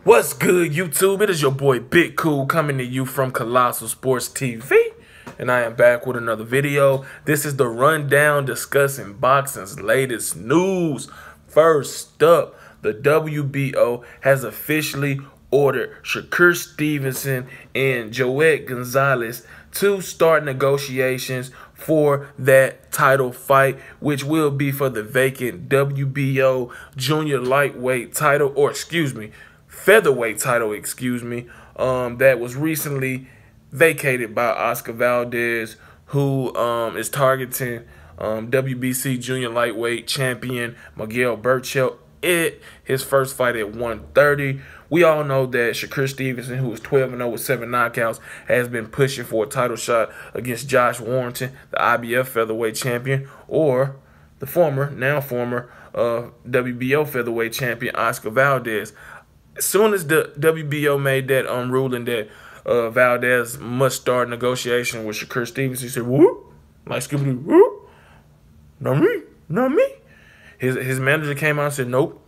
What's good, YouTube? It is your boy Big Cool coming to you from Colossal Sports TV, and I am back with another video. This is the rundown discussing boxing's latest news. First up, the WBO has officially ordered Shakur Stevenson and Joet Gonzalez to start negotiations for that title fight, which will be for the vacant WBO junior lightweight title, or excuse me, featherweight title, that was recently vacated by Oscar Valdez, who is targeting WBC junior lightweight champion Miguel Berchelt at his first fight at 130. We all know that Shakur Stevenson, who is 12-0 with 7 knockouts, has been pushing for a title shot against Josh Warrington, the IBF featherweight champion, or the now former WBO featherweight champion Oscar Valdez. As soon as the WBO made that ruling that Valdez must start negotiation with Shakur Stevenson, he said, "Whoop, like Scooby-Doo, whoop, not me, not me." His manager came out and said, "Nope,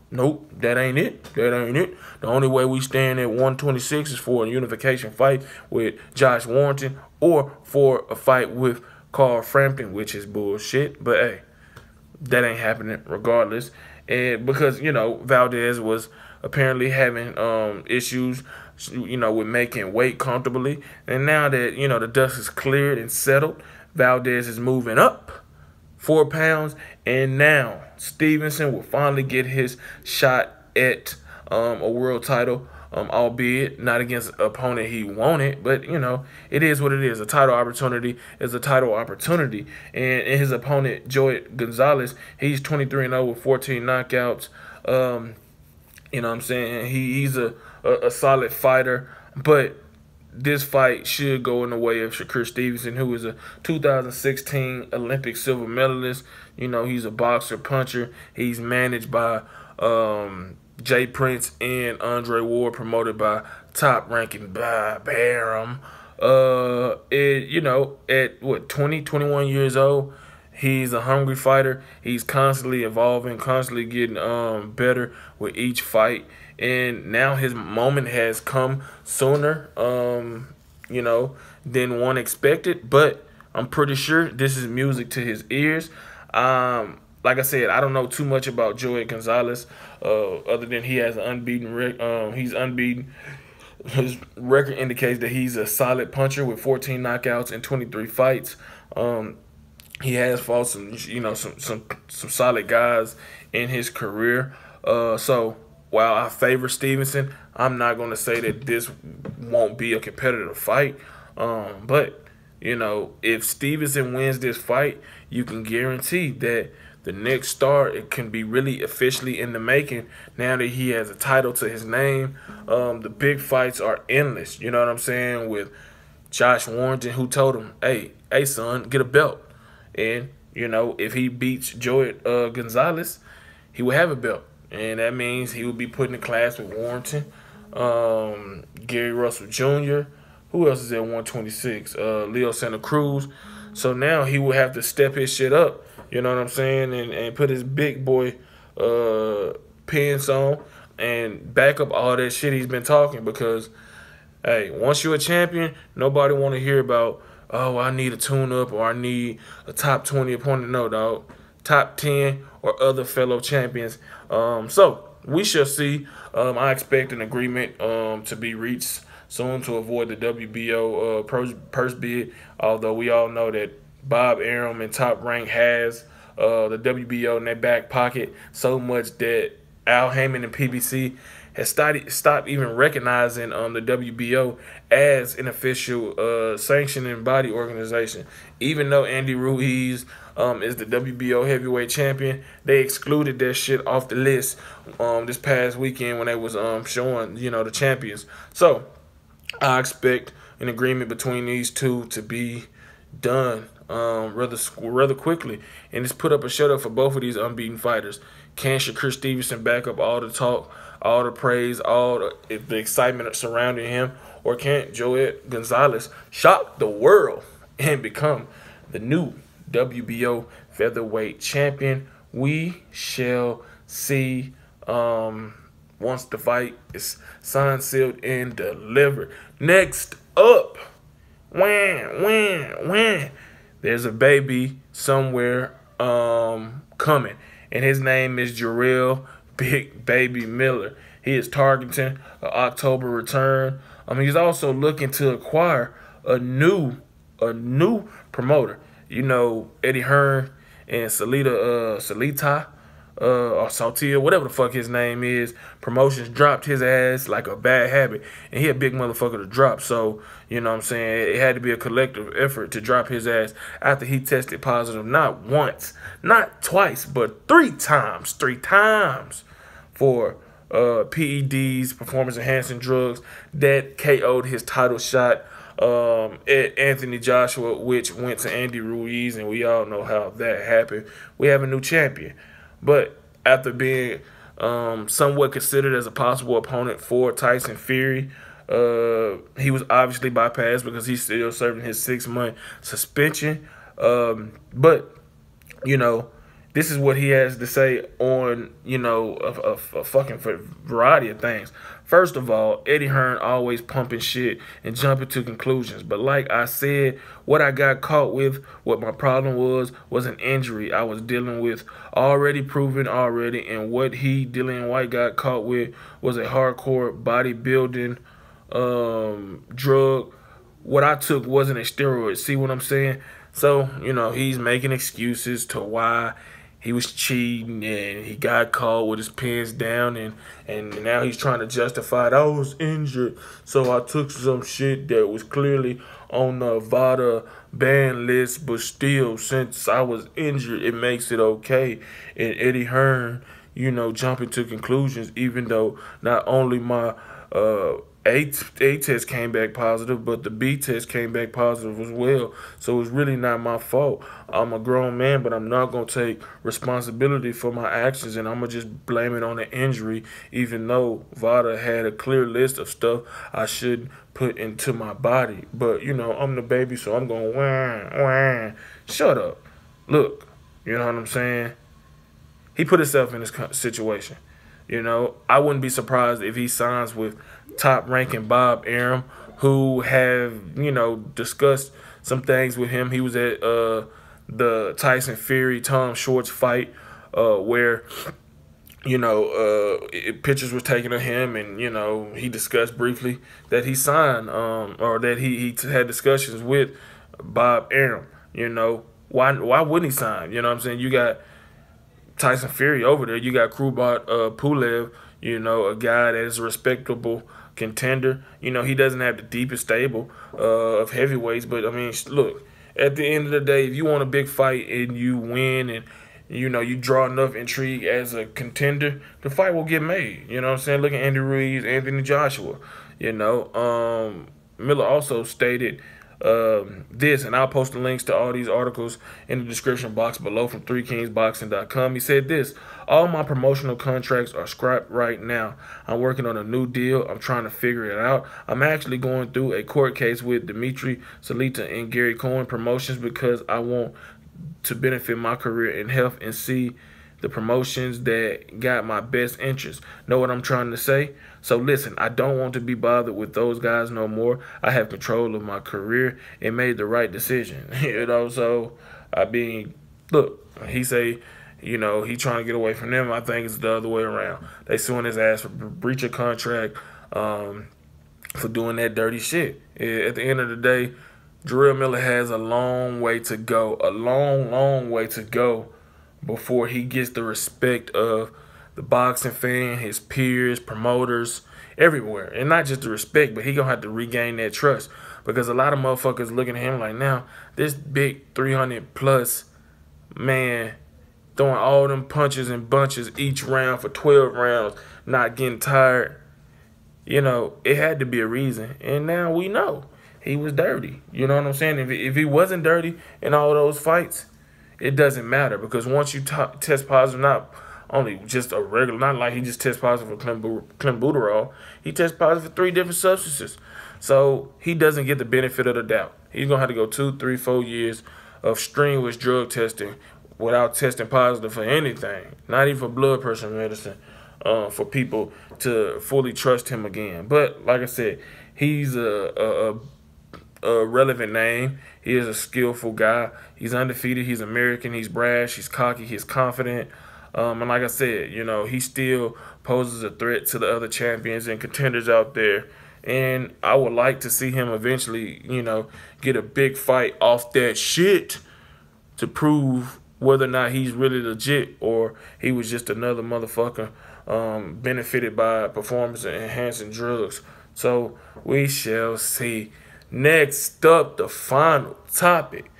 that ain't it. That ain't it. The only way we stand at 126 is for a unification fight with Josh Warrington or for a fight with Carl Frampton," which is bullshit. But hey, that ain't happening regardless. And because, Valdez was apparently having issues, with making weight comfortably. And now that, the dust is cleared and settled, Valdez is moving up 4 pounds. And now Stevenson will finally get his shot at a world title, albeit not against an opponent he wanted. But, it is what it is. A title opportunity is a title opportunity. And his opponent, Joet Gonzalez, he's 23-0 with 14 knockouts. You know what I'm saying? He's a solid fighter, but this fight should go in the way of Shakur Stevenson, who is a 2016 Olympic silver medalist. He's a boxer, puncher. He's managed by Jay Prince and Andre Ward, promoted by Top Ranking by Barham. At what, 20, 21 years old, he's a hungry fighter. He's constantly evolving, constantly getting better with each fight. And now his moment has come sooner, than one expected. But I'm pretty sure this is music to his ears. Like I said, I don't know too much about Joet Gonzalez, other than he has an unbeaten he's unbeaten. His record indicates that he's a solid puncher with 14 knockouts in 23 fights. He has fought some solid guys in his career. So while I favor Stevenson, I'm not going to say that this won't be a competitive fight. But if Stevenson wins this fight, you can guarantee that the next star, it can be really officially in the making now that he has a title to his name. The big fights are endless. You know what I'm saying? With Josh Warrington, who told him, hey son, get a belt. And, if he beats Joet Gonzalez, he will have a belt. And that means he will be put in a class with Warrington, Gary Russell Jr., who else is at 126? Leo Santa Cruz. So now he will have to step his shit up, you know what I'm saying, and put his big boy pants on and back up all that shit he's been talking. Because, hey, once you're a champion, nobody want to hear about, oh, I need a tune-up or I need a top 20 opponent. No, dog. Top 10 or other fellow champions. So we shall see. I expect an agreement to be reached soon to avoid the WBO purse bid, although we all know that Bob Arum and Top Rank has the WBO in their back pocket so much that Al Heyman and PBC has stopped even recognizing the WBO as an official sanctioning body organization. Even though Andy Ruiz is the WBO heavyweight champion, they excluded that shit off the list this past weekend when they was showing, the champions. So I expect an agreement between these two to be done rather quickly, and it's put up a shutout for both of these unbeaten fighters. Can Shakur Stevenson back up all the talk, all the praise, all the excitement surrounding him, or can Joet Gonzalez shock the world and become the new WBO featherweight champion? We shall see. wants to fight. It's signed, sealed, and delivered. Next up, when there's a baby somewhere coming, and his name is Jarrell Big Baby Miller. He is targeting an October return. He's also looking to acquire a new promoter. You know, Eddie Hearn and Salita or Saltia, whatever the fuck his name is. Promotions dropped his ass like a bad habit, and he a big motherfucker to drop. So, you know what I'm saying, it had to be a collective effort to drop his ass after he tested positive not once, not twice, but three times for PEDs, performance-enhancing drugs, that KO'd his title shot at Anthony Joshua, which went to Andy Ruiz, and we all know how that happened. We have a new champion. But after being somewhat considered as a possible opponent for Tyson Fury, he was obviously bypassed because he's still serving his 6-month suspension. But, you know, this is what he has to say on, you know, a fucking variety of things. First of all, Eddie Hearn always pumping shit and jumping to conclusions. But like I said, what I got caught with, what my problem was an injury I was dealing with, already proven already. And what Dillian White, got caught with was a hardcore bodybuilding drug. What I took wasn't a steroid. See what I'm saying? So, you know, he's making excuses to why he was cheating and he got caught with his pants down, and now he's trying to justify it. I was injured, so I took some shit that was clearly on the VADA ban list, but still, since I was injured, it makes it okay. And Eddie Hearn, you know, jumping to conclusions, even though not only my A test came back positive, but the B test came back positive as well. So it's really not my fault. I'm a grown man, but I'm not going to take responsibility for my actions, and I'm going to just blame it on the injury, even though VADA had a clear list of stuff I should put into my body. But, you know, I'm the baby, so I'm going, wah. Shut up. Look, you know what I'm saying? He put himself in this situation. You know, I wouldn't be surprised if he signs with top-ranking Bob Arum, who have, you know, discussed some things with him. He was at the Tyson Fury-Tom Schwartz fight where, you know, pictures were taken of him, and, you know, he discussed briefly that he signed or that he had discussions with Bob Arum. You know, why wouldn't he sign? You know what I'm saying? You got Tyson Fury over there. You got Krubot Pulev, you know, a guy that is a respectable contender. You know, he doesn't have the deepest stable of heavyweights, but, I mean, look, at the end of the day, if you want a big fight and you win and, you know, you draw enough intrigue as a contender, the fight will get made. You know what I'm saying? Look at Andy Ruiz, Anthony Joshua. You know, Miller also stated this, and I'll post the links to all these articles in the description box below from 3kingsboxing.com. He said this: all my promotional contracts are scrapped right now. I'm working on a new deal. I'm trying to figure it out. I'm actually going through a court case with Dimitri Salita and Gary Cohen Promotions because I want to benefit my career and health and see the promotions that got my best interest. Know what I'm trying to say? So listen, I don't want to be bothered with those guys no more. I have control of my career and made the right decision. You know, so I mean, look, he say, you know, he trying to get away from them. I think it's the other way around. They suing his ass for breach of contract, for doing that dirty shit. At the end of the day, Jarrell Miller has a long way to go, a long way to go before he gets the respect of the boxing fan, his peers, promoters, everywhere. And not just the respect, but he going to have to regain that trust. Because a lot of motherfuckers looking at him like, now, this big 300-plus man throwing all them punches and bunches each round for 12 rounds, not getting tired. You know, it had to be a reason. And now we know he was dirty. You know what I'm saying? If he wasn't dirty in all those fights, it doesn't matter, because once you test positive, not only just a regular, not like he just test positive for clenbuterol, he tests positive for 3 different substances. So he doesn't get the benefit of the doubt. He's going to have to go 2, 3, 4 years of strenuous drug testing without testing positive for anything, not even for blood pressure medicine. for people to fully trust him again. But like I said, he's a relevant name. He is a skillful guy. He's undefeated. He's American. He's brash. He's cocky. He's confident. And like I said, he still poses a threat to the other champions and contenders out there. And I would like to see him eventually, get a big fight off that shit to prove whether or not he's really legit or he was just another motherfucker benefited by performance enhancing drugs. So we shall see. Next up, the final topic.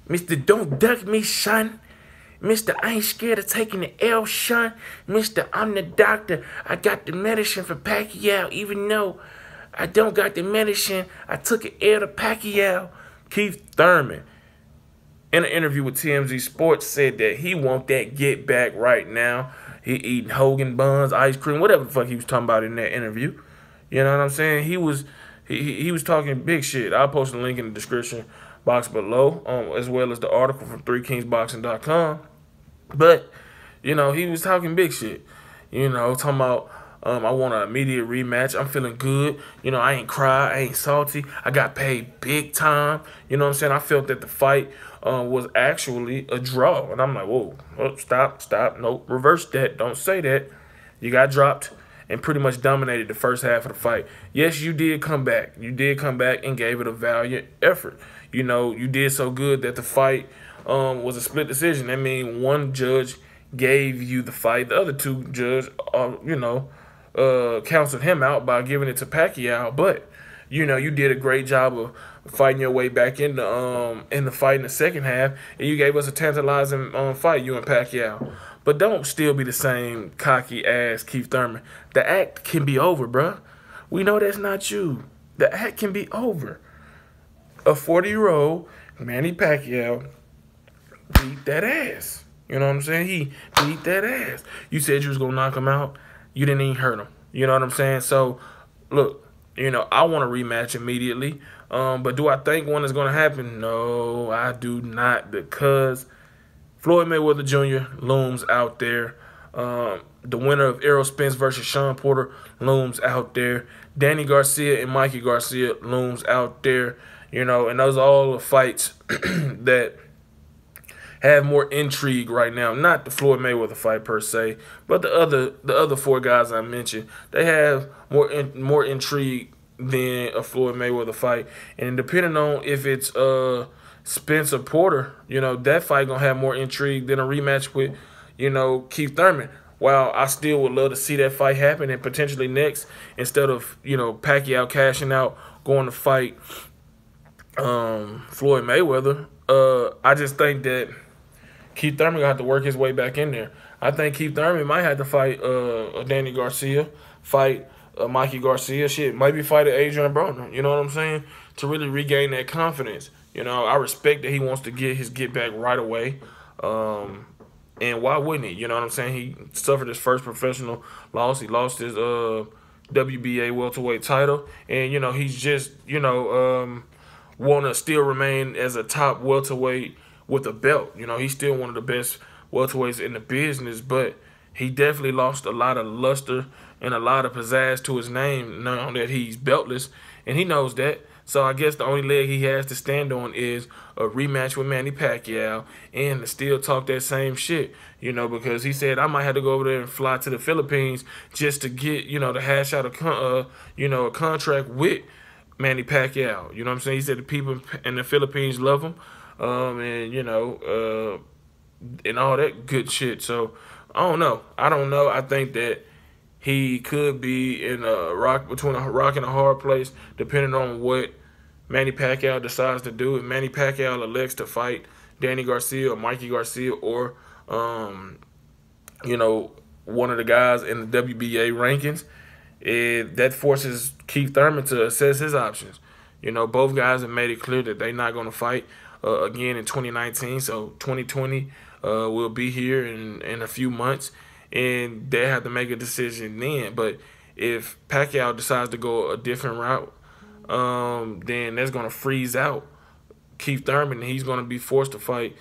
Mr. Don't Duck Me, son. Mr. I ain't scared of taking the L, son. Mr. I'm the doctor. I got the medicine for Pacquiao. Even though I don't got the medicine, I took an L to Pacquiao. Keef Thurman, in an interview with TMZ Sports, said that he want that get back right now. He eating Hogan buns, ice cream, whatever the fuck he was talking about in that interview. You know what I'm saying? He was talking big shit. I'll post a link in the description box below, as well as the article from 3kingsboxing.com. But, he was talking big shit. Talking about, I want an immediate rematch. I'm feeling good. I ain't cry. I ain't salty. I got paid big time. You know what I'm saying? I felt that the fight was actually a draw. And I'm like, whoa, stop. Nope, reverse that. Don't say that. You got dropped and pretty much dominated the first half of the fight. Yes, you did come back. You did come back and gave it a valiant effort. You did so good that the fight was a split decision. I mean, one judge gave you the fight. The other two judges, counseled him out by giving it to Pacquiao. But, you did a great job of fighting your way back in the fight in the second half. And you gave us a tantalizing fight, you and Pacquiao. But don't still be the same cocky ass Keef Thurman. The act can be over, bruh. We know that's not you. The act can be over. A 40-year-old Manny Pacquiao beat that ass. You know what I'm saying? He beat that ass. You said you was going to knock him out. You didn't even hurt him. You know what I'm saying? So, look, I want a rematch immediately. But do I think one is going to happen? No, I do not, because Floyd Mayweather Jr. looms out there. The winner of Errol Spence versus Sean Porter looms out there. Danny Garcia and Mikey Garcia looms out there. And those are all the fights that have more intrigue right now. Not the Floyd Mayweather fight per se, but the other four guys I mentioned. They have more intrigue than a Floyd Mayweather fight. And depending on if it's Spence or Porter, that fight gonna have more intrigue than a rematch with, Keef Thurman. While I still would love to see that fight happen and potentially next, instead of, Pacquiao cashing out, going to fight Floyd Mayweather, I just think that Keef Thurman gonna have to work his way back in there. I think Keef Thurman might have to fight Danny Garcia, fight Mikey Garcia, maybe fight Adrian Broner. You know what I'm saying? To really regain that confidence. I respect that he wants to get his get back right away. And why wouldn't he? You know what I'm saying? He suffered his first professional loss. He lost his WBA welterweight title, and he's just want to still remain as a top welterweight with a belt. He's still one of the best welterweights in the business, but he definitely lost a lot of luster and a lot of pizzazz to his name now that he's beltless, and he knows that. So I guess the only leg he has to stand on is a rematch with Manny Pacquiao and to still talk that same shit, because he said, I might have to go over there and fly to the Philippines just to get, to hash out a contract with Manny Pacquiao. You know what I'm saying? He said the people in the Philippines love him, and all that good shit. So I don't know. I think that he could be in between a rock and a hard place, depending on what Manny Pacquiao decides to do. If Manny Pacquiao elects to fight Danny Garcia or Mikey Garcia or one of the guys in the WBA rankings, that forces Keef Thurman to assess his options. Both guys have made it clear that they're not going to fight again in 2019. So 2020 will be here in a few months, and they have to make a decision then. But if Pacquiao decides to go a different route, then that's going to freeze out Keef Thurman, and he's going to be forced to fight,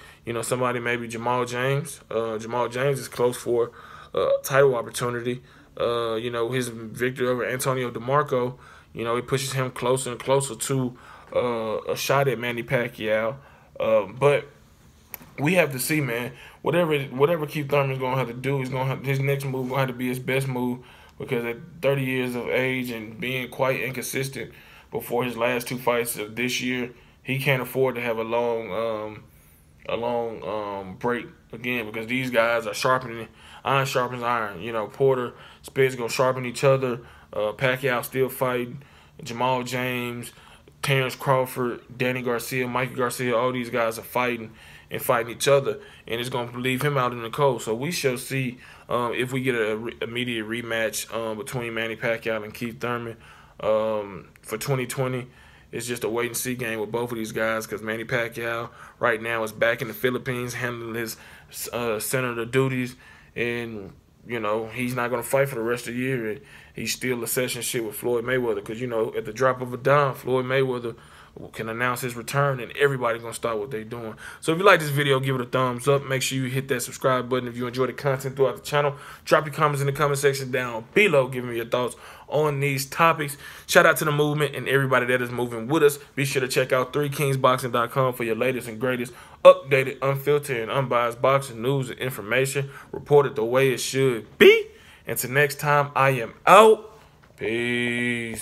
somebody, maybe Jamal James. Jamal James is close for title opportunity. You know, his victory over Antonio DeMarco, you know, it pushes him closer and closer to a shot at Manny Pacquiao. But we have to see, man. Whatever Keef Thurman's gonna have to do, his next move gonna have to be his best move, because at 30 years of age and being quite inconsistent before his last two fights of this year, he can't afford to have a long break again, because these guys are sharpening. Iron sharpens iron. You know, Porter, Spence gonna sharpen each other. Pacquiao still fighting. Jamal James, Terrence Crawford, Danny Garcia, Mikey Garcia, all these guys are fighting and fighting each other, and it's going to leave him out in the cold. So we shall see if we get an immediate rematch between Manny Pacquiao and Keef Thurman for 2020. It's just a wait-and-see game with both of these guys, because Manny Pacquiao right now is back in the Philippines handling his senator duties, and you know, he's not going to fight for the rest of the year. And he's still a session shit with Floyd Mayweather, because, you know, at the drop of a dime, Floyd Mayweather can announce his return, and everybody's going to start what they're doing. So if you like this video, give it a thumbs up. Make sure you hit that subscribe button if you enjoy the content throughout the channel. Drop your comments in the comment section down below, giving me your thoughts on these topics. Shout out to the movement and everybody that is moving with us. Be sure to check out 3kingsboxing.com for your latest and greatest updated, unfiltered, and unbiased boxing news and information reported the way it should be. Until next time, I am out. Peace.